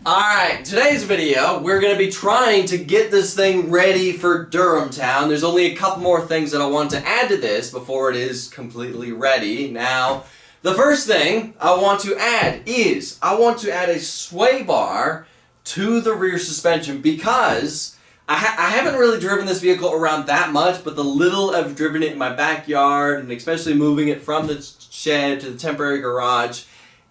Alright, today's video, we're going to be trying to get this thing ready for Durham Town. There's only a couple more things that I want to add to this before it is completely ready. Now, the first thing I want to add is, I want to add a sway bar to the rear suspension because I haven't really driven this vehicle around that much, but the little I've driven it in my backyard, and especially moving it from the shed to the temporary garage,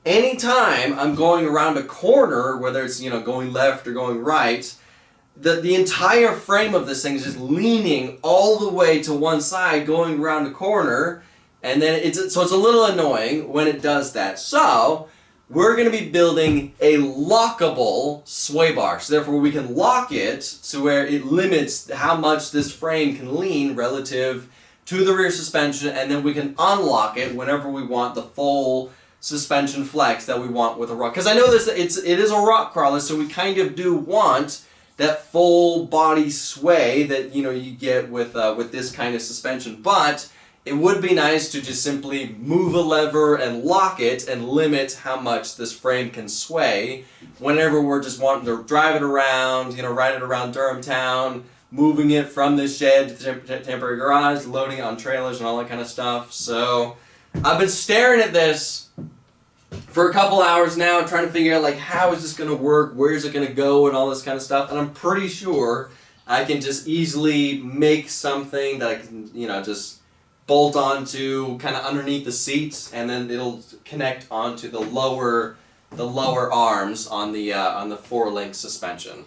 anytime I'm going around a corner, whether it's, going left or going right, the entire frame of this thing is just leaning all the way to one side, going around the corner, and then it's a little annoying when it does that. So we're going to be building a lockable sway bar, so therefore we can lock it to where it limits how much this frame can lean relative to the rear suspension, and then we can unlock it whenever we want the full suspension flex that we want with a rock. Because I know it is a rock crawler, so we kind of do want that full body sway that you get with this kind of suspension. But it would be nice to just simply move a lever and lock it and limit how much this frame can sway whenever we're just wanting to drive it around, ride it around Durham Town, moving it from this shed to the temporary garage, loading it on trailers and all that kind of stuff. So I've been staring at this for a couple hours now, trying to figure out how is this going to work, where is it going to go, and all this kind of stuff. And I'm pretty sure I can just easily make something that I can, just bolt onto kind of underneath the seats, and then it'll connect onto the lower arms on the 4-link suspension.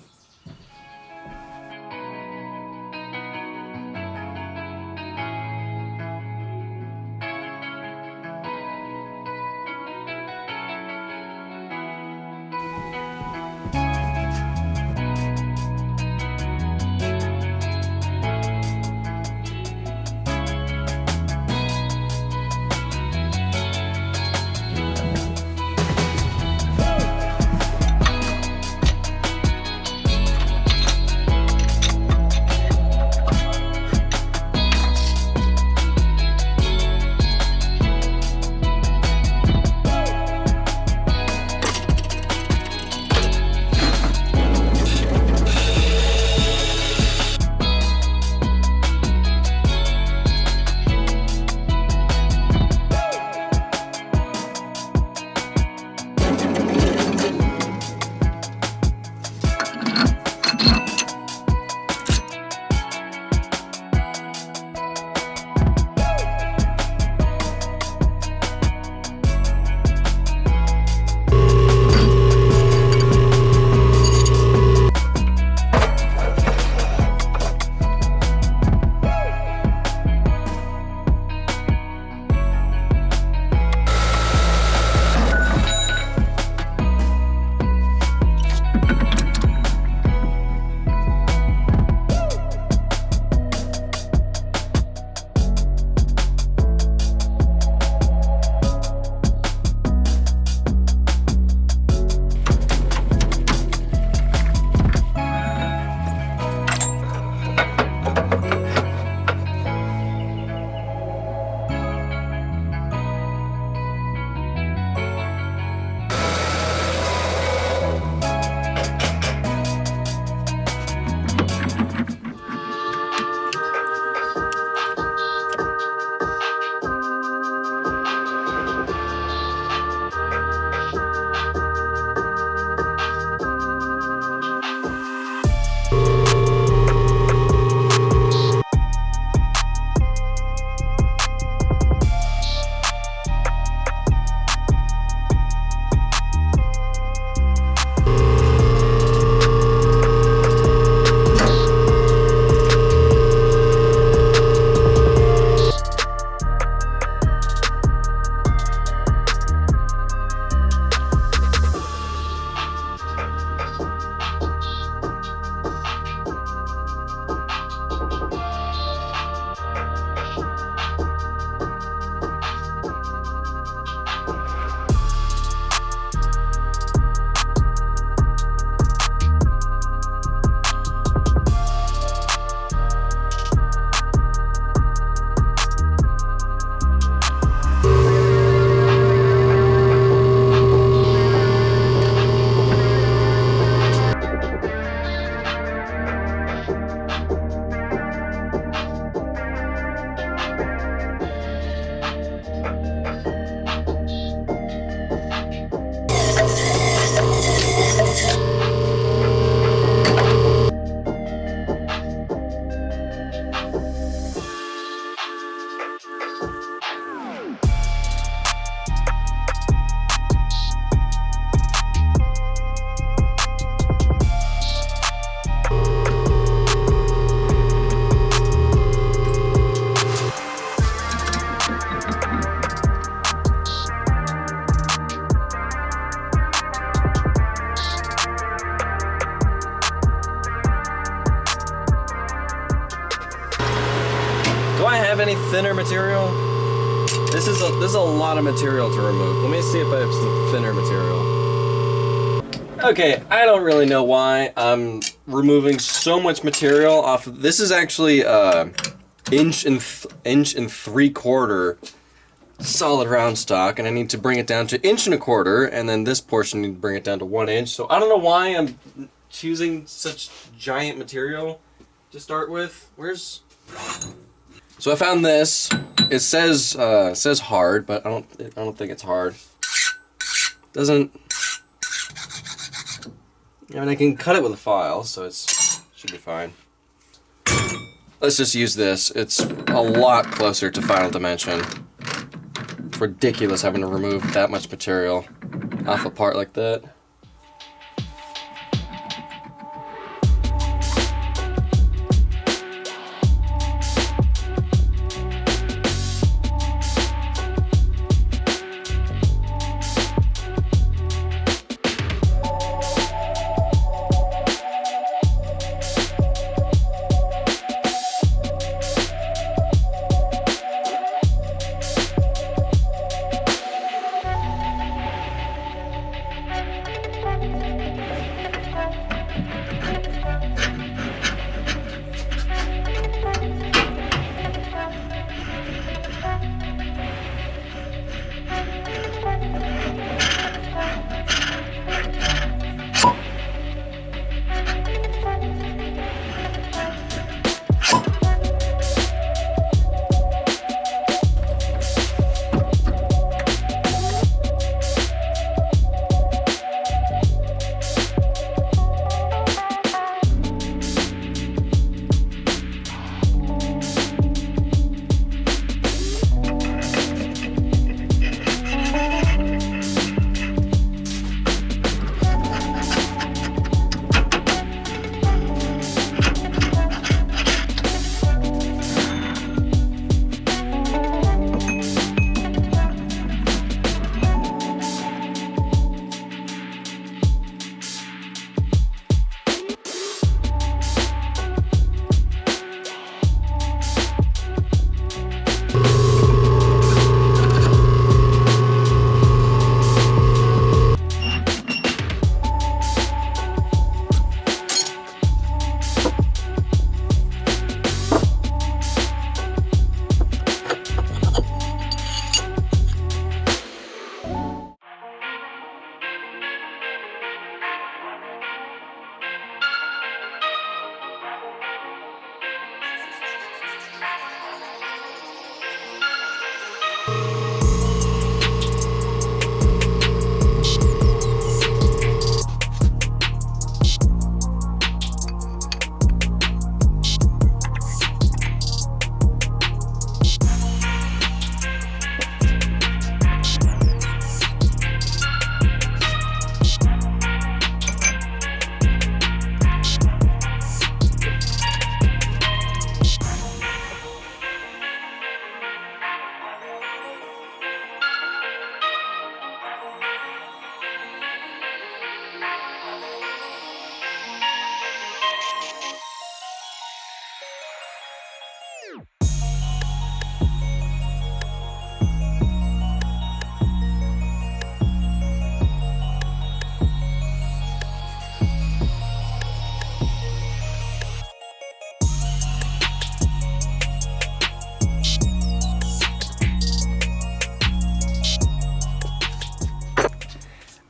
have any thinner material? This is a lot of material to remove. Let me see if I have some thinner material. Okay, I don't really know why I'm removing so much material off of, this is actually inch and 3/4 solid round stock, and I need to bring it down to 1.25 inches, and then this portion I need to bring it down to 1 inch. So I don't know why I'm choosing such giant material to start with. So I found this. It says hard, but I don't think it's hard. Doesn't. I mean, I can cut it with a file, so should be fine. Let's just use this. It's a lot closer to final dimension. It's ridiculous having to remove that much material off a part like that.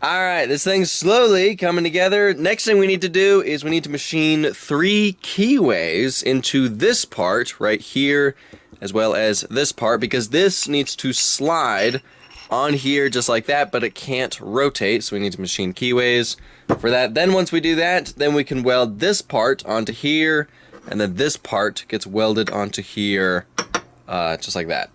Alright, this thing's slowly coming together. Next thing we need to do is we need to machine 3 keyways into this part right here, as well as this part, because this needs to slide on here just like that, but it can't rotate, so we need to machine keyways for that. Then once we do that, then we can weld this part onto here, and then this part gets welded onto here, just like that.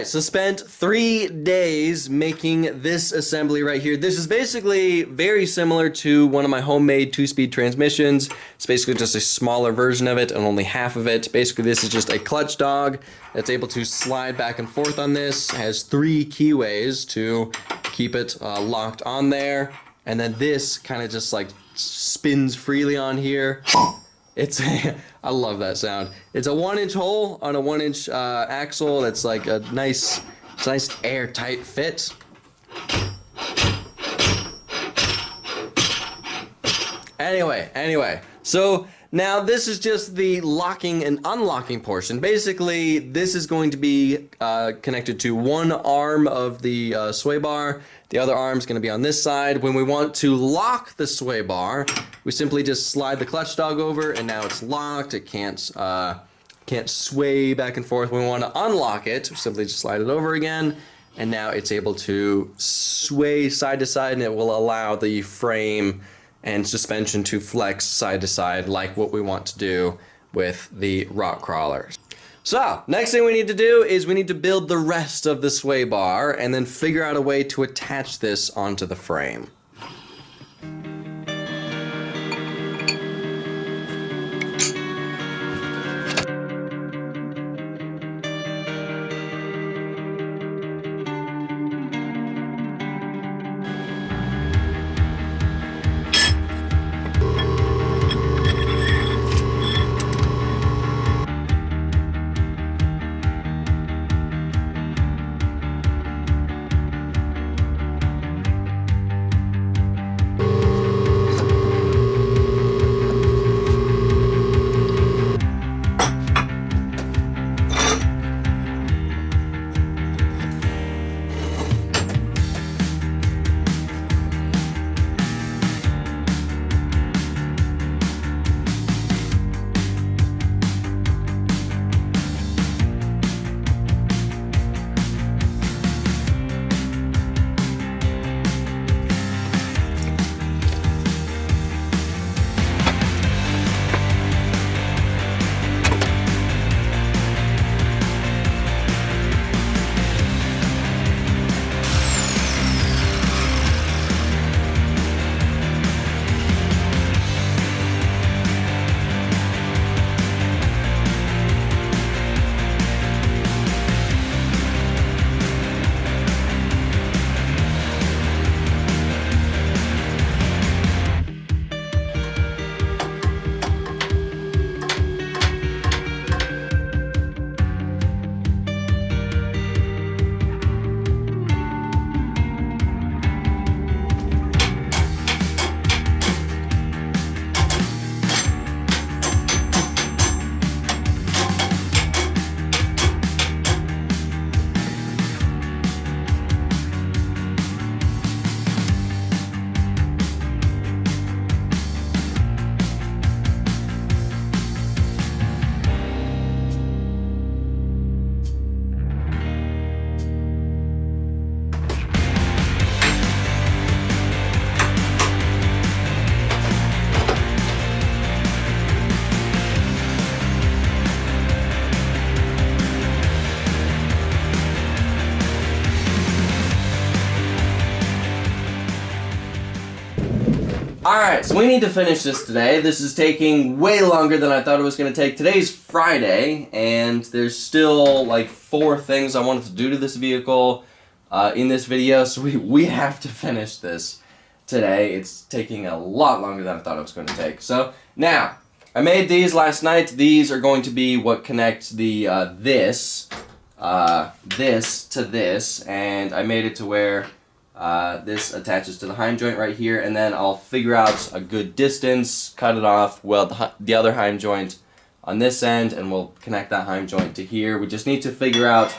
so spent 3 days making this assembly right here. This is basically very similar to one of my homemade 2-speed transmissions. It's basically just a smaller version of it and only half of it. Basically, this is just a clutch dog that's able to slide back and forth on this. It has 3 keyways to keep it locked on there. And then this kind of just like spins freely on here. It's I love that sound. It's a 1-inch hole on a 1-inch axle. That's like a nice airtight fit. Anyway, so now this is just the locking and unlocking portion. Basically, this is going to be connected to one arm of the sway bar. The other arm is going to be on this side. When we want to lock the sway bar, we simply just slide the clutch dog over, and now it's locked. It can't sway back and forth. When we want to unlock it, we simply just slide it over again, and now it's able to sway side to side, and it will allow the frame and suspension to flex side to side like what we want to do with the rock crawlers. So, next thing we need to do is we need to build the rest of the sway bar and then figure out a way to attach this onto the frame. Alright, so we need to finish this today. This is taking way longer than I thought it was going to take. Today's Friday, and there's still like 4 things I wanted to do to this vehicle in this video, so we have to finish this today. It's taking a lot longer than I thought it was going to take. So, now, I made these last night. These are going to be what connects the this to this, and I made it to where this attaches to the heim joint right here, and then I'll figure out a good distance, cut it off, weld the other heim joint on this end, and we'll connect that heim joint to here. We just need to figure out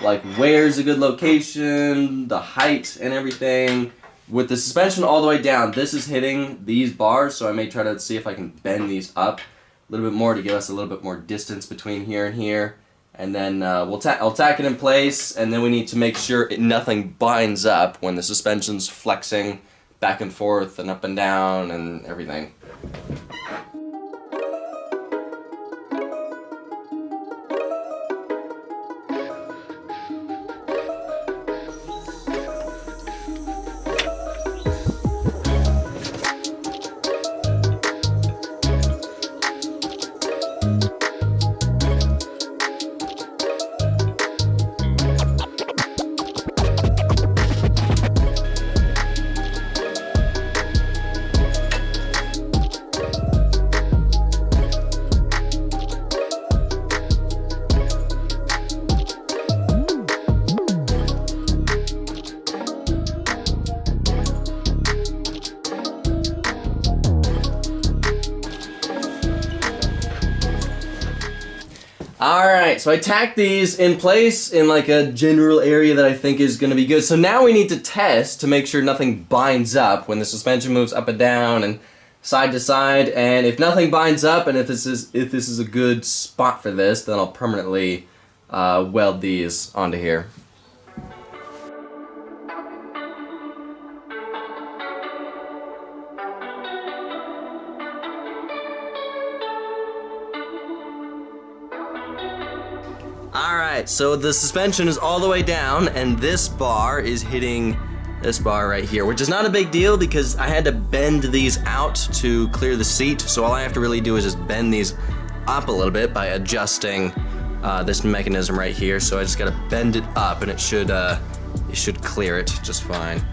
like where's a good location, the height and everything. With the suspension all the way down, this is hitting these bars, so I may try to see if I can bend these up a little bit more to give us a little bit more distance between here and here. And then I'll tack it in place, and then we need to make sure nothing binds up when the suspension's flexing back and forth and up and down and everything. Alright, so I tacked these in place in like a general area that I think is going to be good. So now we need to test to make sure nothing binds up when the suspension moves up and down and side to side. And if nothing binds up and if this is a good spot for this, then I'll permanently weld these onto here. Alright, so the suspension is all the way down and this bar is hitting this bar right here, which is not a big deal because I had to bend these out to clear the seat, so all I have to really do is just bend these up a little bit by adjusting this mechanism right here. So I just gotta bend it up and it should clear it just fine.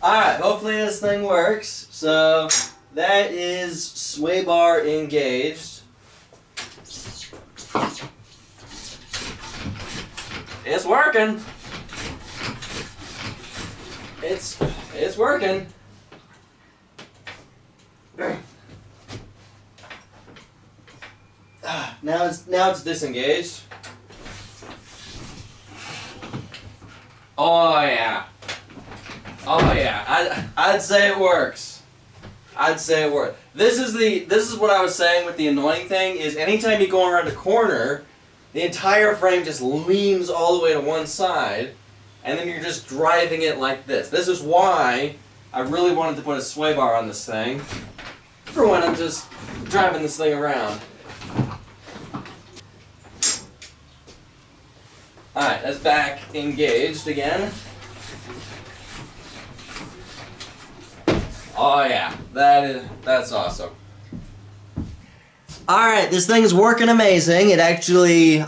Alright, hopefully this thing works. So that is sway bar engaged. It's working. It's working. Now it's disengaged. Oh yeah. Oh yeah. I'd say it works. I'd say it works. This is what I was saying with the annoying thing is anytime you go around a corner, the entire frame just leans all the way to one side, and then you're just driving it like this. This is why I really wanted to put a sway bar on this thing for when I'm just driving this thing around. Alright, that's back engaged again. Oh yeah, that's awesome. Alright, this thing's working amazing. It actually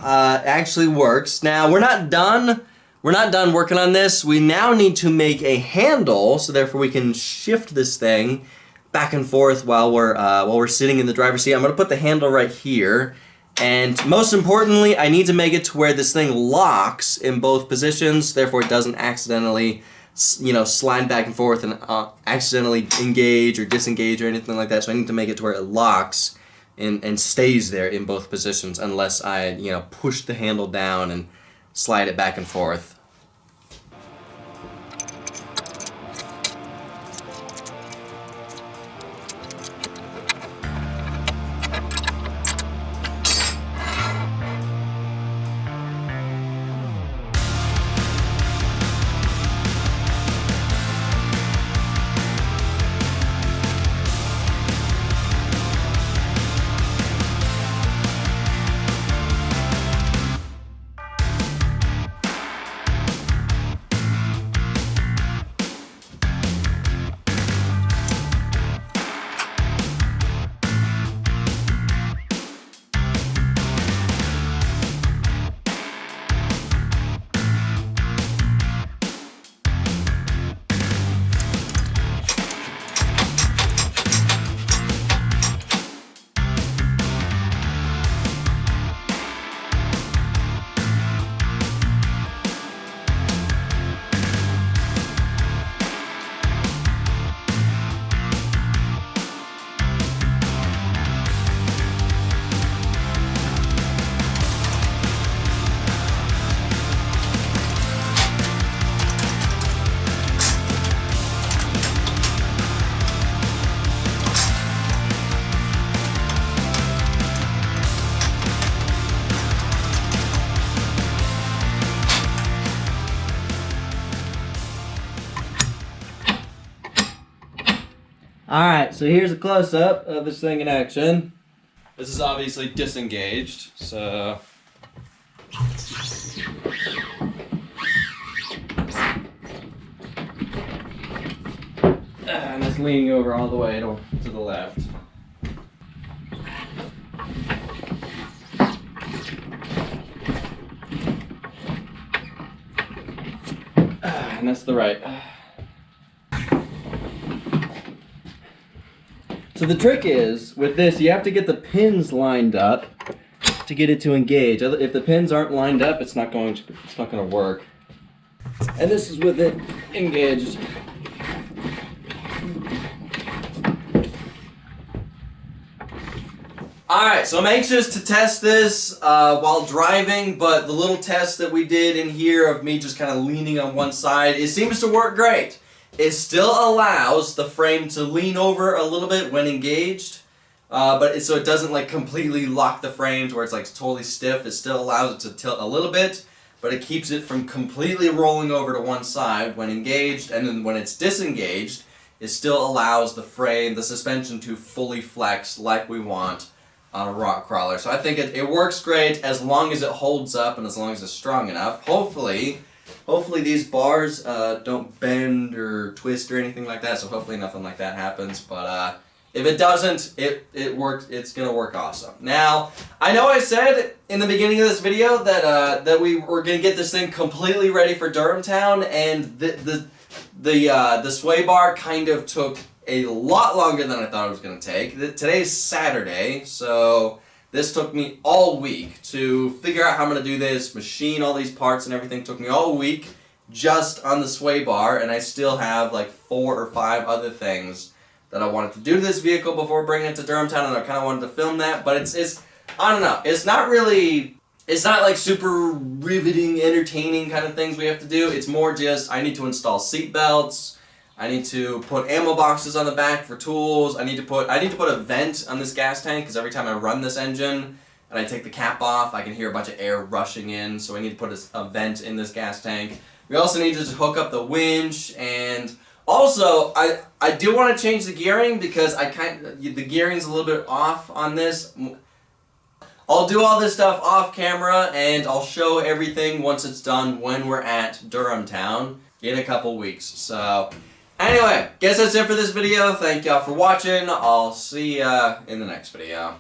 works. Now, we're not done working on this. We now need to make a handle, so therefore we can shift this thing back and forth while we're sitting in the driver's seat. I'm gonna put the handle right here. And most importantly, I need to make it to where this thing locks in both positions, therefore it doesn't accidentally, slide back and forth and accidentally engage or disengage or anything like that. So I need to make it to where it locks and stays there in both positions unless I, push the handle down and slide it back and forth. Alright, so here's a close-up of this thing in action. This is obviously disengaged, so... And it's leaning over all the way to the left. And that's the right. So the trick is, with this, you have to get the pins lined up to get it to engage. If the pins aren't lined up, it's not going to work. And this is with it engaged. Alright, so I'm anxious to test this while driving, but the little test that we did in here of me just kind of leaning on one side, it seems to work great. It still allows the frame to lean over a little bit when engaged, so it doesn't like completely lock the frame to where it's like totally stiff. It still allows it to tilt a little bit, but it keeps it from completely rolling over to one side when engaged, and then when it's disengaged, it still allows the frame, the suspension to fully flex like we want on a rock crawler. So I think it works great as long as it holds up and as long as it's strong enough. Hopefully these bars don't bend or twist or anything like that, so hopefully nothing like that happens. But if it doesn't, it works. It's gonna work awesome. Now, I know I said in the beginning of this video that we were gonna get this thing completely ready for Durham Town, and the sway bar kind of took a lot longer than I thought it was going to take. Today's Saturday, so this took me all week to figure out how I'm going to do this, machine all these parts and everything. Took me all week just on the sway bar, and I still have like 4 or 5 other things that I wanted to do to this vehicle before bringing it to Durham Town, and I kind of wanted to film that, but it's I don't know, it's not like super riveting, entertaining kind of things we have to do. It's more just, I need to install seat belts, I need to put ammo boxes on the back for tools. I need to put a vent on this gas tank because every time I run this engine and I take the cap off, I can hear a bunch of air rushing in. So I need to put a vent in this gas tank. We also need to just hook up the winch, and also I do want to change the gearing because the gearing's a little bit off on this. I'll do all this stuff off camera and I'll show everything once it's done when we're at Durham Town in a couple weeks. So anyway, guess that's it for this video. Thank y'all for watching. I'll see ya in the next video.